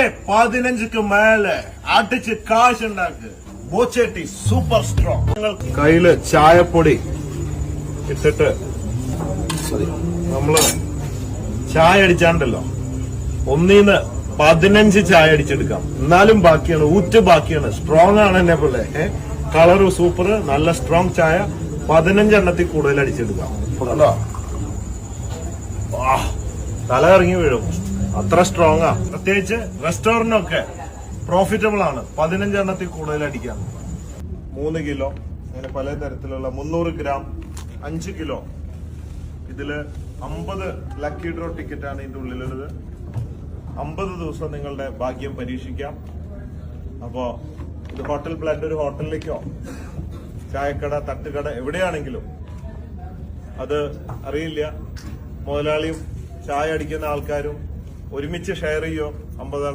പക്ഷേ 15ക്ക് മേലെ അടിച്ച് കാശുണ്ടാക്ക്. ബോച്ചേട്ടി സൂപ്പർ സ്ട്രോങ്. നിങ്ങൾ കയ്യില് ചായപ്പൊടി ഇട്ടിട്ട് നമ്മള് ചായ അടിച്ചാണ്ടല്ലോ, 1-ന്ന് 15 ചായ അടിച്ചെടുക്കാം. എന്നാലും ബാക്കിയാണ്, ഊറ്റ് ബാക്കിയാണ്. സ്ട്രോങ് ആണ് എന്നെ പോലെ. കളറ് സൂപ്പർ, നല്ല സ്ട്രോങ് ചായ 15 എണ്ണത്തിൽ കൂടുതൽ അടിച്ചെടുക്കാം. തല ഇറങ്ങി വീഴും, അത്ര സ്ട്രോങ് ആ. പ്രത്യേകിച്ച് റെസ്റ്റോറന്റൊക്കെ പ്രോഫിറ്റബിൾ ആണ് 15 എണ്ണത്തിൽ കൂടുതൽ അടിക്കാൻ. 3 കിലോ അങ്ങനെ പല തരത്തിലുള്ള 300 ഗ്രാം, 5 കിലോ. ഇതില് 50 ലക്കി ഡ്രോ ടിക്കറ്റ് ആണ് ഇതിന്റെ ഉള്ളിലുള്ളത്. 50 ദിവസം നിങ്ങളുടെ ഭാഗ്യം പരീക്ഷിക്കാം. അപ്പോ ഇത് ഹോട്ടൽ പ്ലാന്റ്, ഒരു ഹോട്ടലിലേക്കോ ചായക്കട, തട്ടുകട, എവിടെയാണെങ്കിലും അത് അറിയില്ല, മുതലാളിയും ചായ അടിക്കുന്ന ആൾക്കാരും ഒരുമിച്ച് ഷെയർ ചെയ്യോ 50